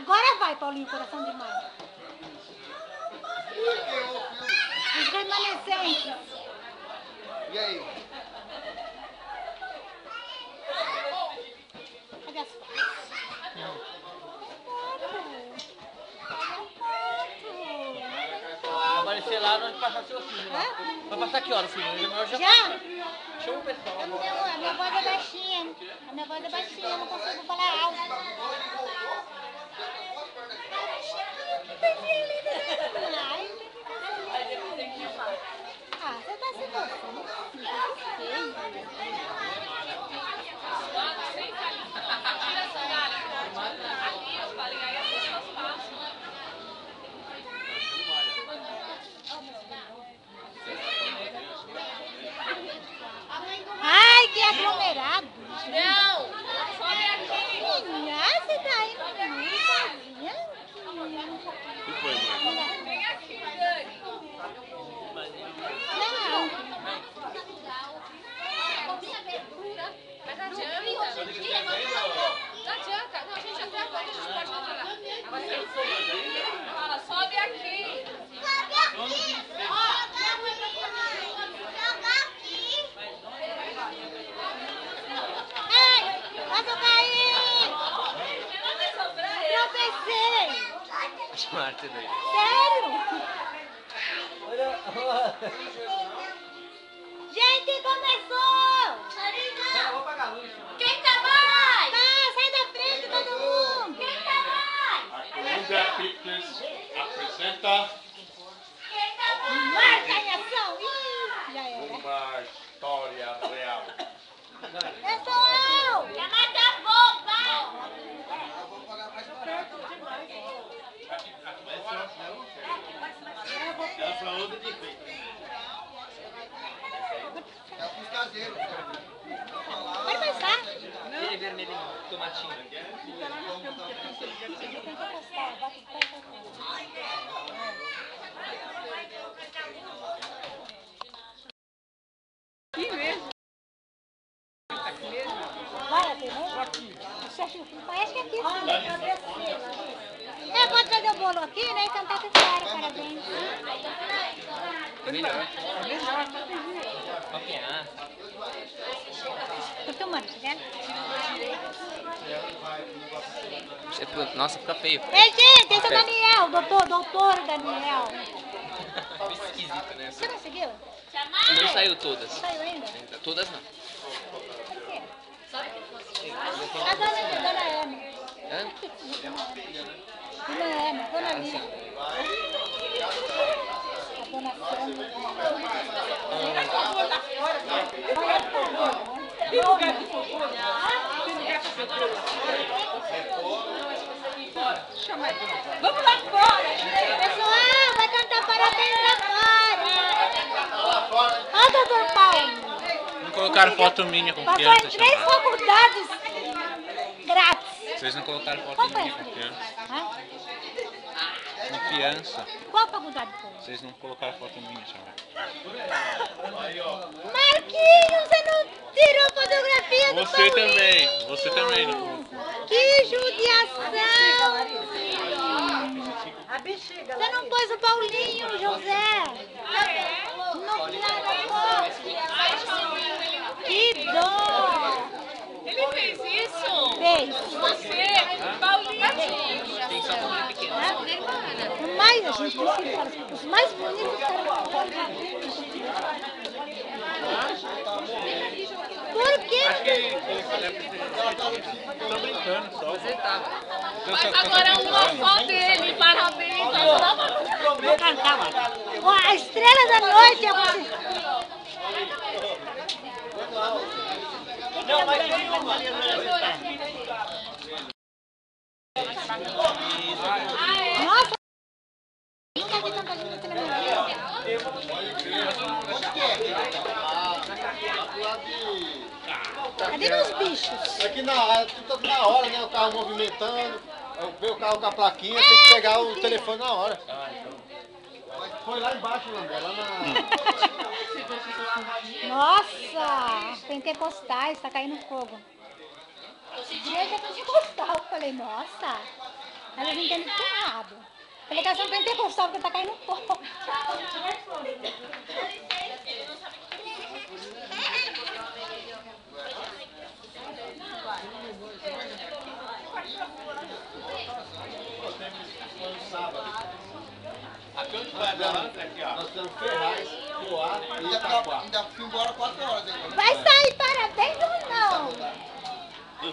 Agora vai, Paulinho, coração de mãe. Os remanescentes. E aí? Cadê as fotos? Vai aparecer lá, nós passar seu filho. Vai passar que hora o filho? Já? Chama o pessoal. A minha voz é baixinha. A minha voz é baixinha, eu não consigo falar alto. Ah, você tá se gostando. Ai, que aglomerado. Não, sobe aqui. Ah, você tá indo comigo sozinha? O que foi, mãe? Vem aqui, Dani. Não. Mas não adianta. Não adianta. Não, a gente até agora a gente pode jogar. Agora fala, sobe aqui. Ai, posso cair? Tropecei. Smart daí. Sério? Gente, começou! Vou apagar a luz. Quem tá mais? Tá, sai da frente todo mundo! Quem tá mais? Acuda Pictures apresenta Marca em ação! Ih, já era. uma história real. Pessoal! Chamada da boca! Ela falou de defeito. É os caseiros. Pode passar. Aquele vermelhinho, tomatinho. Vai aqui, né? Parece que aqui. Pode fazer o bolo aqui, né? E cantar essa história, parabéns. Melhor. Ok, Tô filmando, tá vendo? Nossa, fica feio. Ei, gente, esse é o Daniel, doutor Daniel. Esquisito, né? Você conseguiu? Não saiu todas. Saiu ainda? Todas não. Por quê? A dona Ana. Hã? Dona Ana, dona Lívia. A dona Sandra. Vamos lá fora! Pessoal, vai cantar parabéns lá fora. Ó, doutor Paulo. Não colocaram foto minha com Passou em criança 3 chamada. faculdades grátis. Vocês não colocaram foto Qual foi? minha com criança. Hã? Com criança. Qual faculdade foi? Vocês não colocaram foto minha chamada. Marquinhos, você não tirou fotografia do Você Paulinho? também. Você também não colocou. Que judiação! Você não pôs o Paulinho, José? Não tiraram foto. Que dó! Ele fez isso? Fez. Você, Paulinho. Tem só família pequena. O mais, a gente precisa, os mais bonitos ficaram Por quê? Acho que estão brincando só. Você tava. Mas agora uma foto dele, parabéns. Vou cantar, mano. Ó, a estrela da noite é você. Não, mas tem uma ali. Nossa! Nunca vi tanta gente aqui na minha vida. Cadê meus bichos? Aqui na hora, né? O carro movimentando. Vê o carro com a plaquinha, tem que pegar o telefone na hora. Foi lá embaixo, Lambé, lá na... Nossa! Pentecostais, tá caindo fogo. Igreja pentecostal. Falei, nossa! Elas entendem tudo errado. Pregação pentecostal, porque tá caindo fogo. Nós temos Ferraz, Poá e Itaquá. Ainda fui embora 4 horas. Hein? Vai sair parabéns ou não? Quem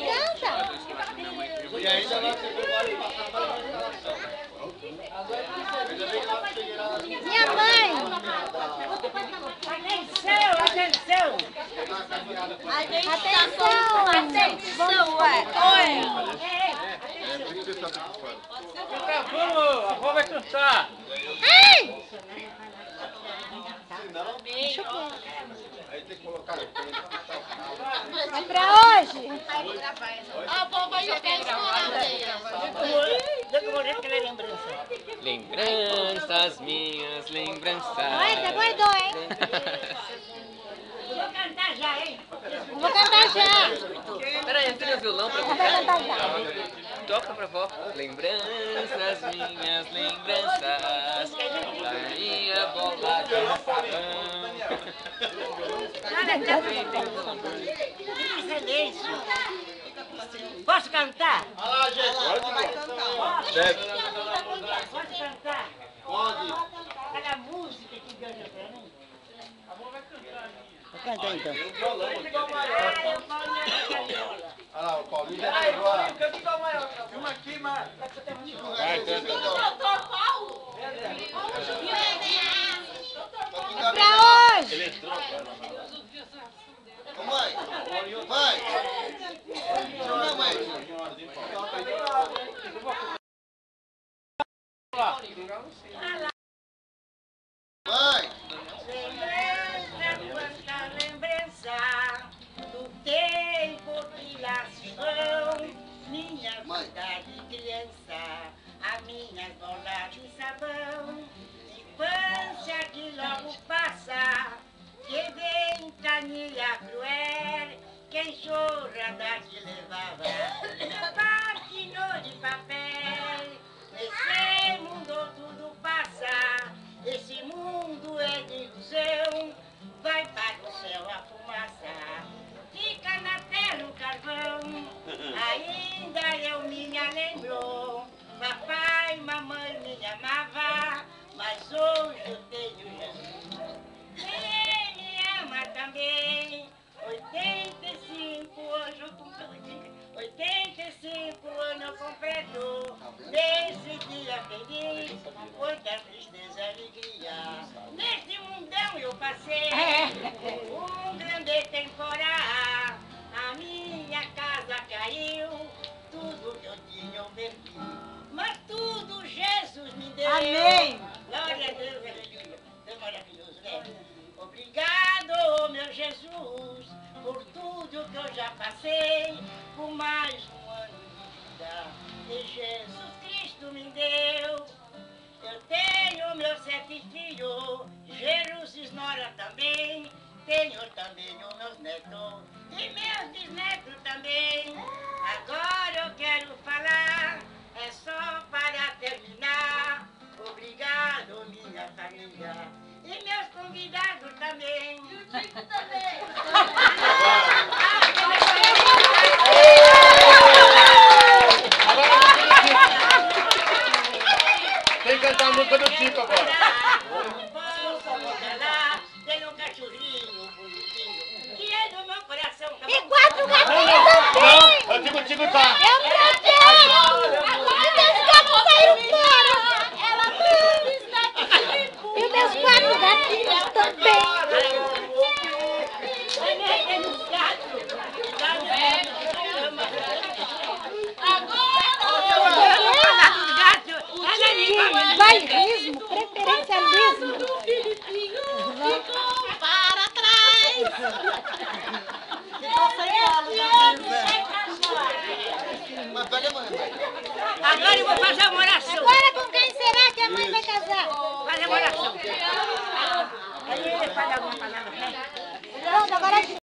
canta? E ainda nós temos vários passados para a restauração. Minha mãe! Atenção! Atenção! Oi! Fica tranquilo, a avó vai cantar. Ei! Aí tem que colocar. É pra hoje? A avó vai jogar Lembranças minhas, lembranças. Olha, você guardou, hein? Vou cantar já, hein? Vou cantar já. Peraí, eu tenho violão pra Vai tocar. cantar já. Toca pra vó. Lembranças minhas, lembranças da minha bola de sabão. Posso cantar? Olha lá, gente. Deve. Posso cantar? Pode. Aquela música que Deus deu pra mim. Olha lá, o Paulinho já pegou a... Vai, canta. Doutor Paulo? Pra hoje! Ô, mãe. Mãe. Chama a mãe. Mãe. Quanta lembrança do tempo que lá se vão. Minha vida de criança, a minha bola de sabão. Infância que logo passa, que ventania cruel. Quem chorada que levava no patinho de papel. Nesse mundo tudo passa, esse mundo é de ilusão. Vai para o céu a fumaça, fica na terra o carvão. Ainda eu me lembro, papai e mamãe me amava, mas hoje eu tenho Jesus. Quem me ama também, 85 hoje eu completo, 85 anos eu completo. Nesse dia feliz, muita tristeza e alegria. Nesse mundão eu passei um grande temporal. A minha casa caiu, tudo que eu tinha eu perdi. Mas tudo Jesus me deu. Amém. Glória a Deus, aleluia. É maravilhoso, né? Obrigado, meu Jesus, por tudo que eu já passei, por mais um ano de vida que Jesus Cristo me deu. Eu tenho meus 7 filhos, Jesus Nora também, tenho também os meus netos e meus bisnetos também. Agora eu quero falar, é só para terminar. Obrigado, minha família, e meus convidados também. E o Tico também. Tem que cantar a música do Tico agora. Tem um cachorrinho bonitinho que é do meu coração. E 4 gatinhos também. O Tico tá. Eu também. E meus gatos saíram fora. E meus 4 gatinhos também. Bairrismo, preferencialismo. Ficou para trás. Mas pega a mãe. Agora eu vou fazer uma oração. Agora com quem será que a mãe vai casar? Fazer uma oração. Aí ele fala alguma palavra, né?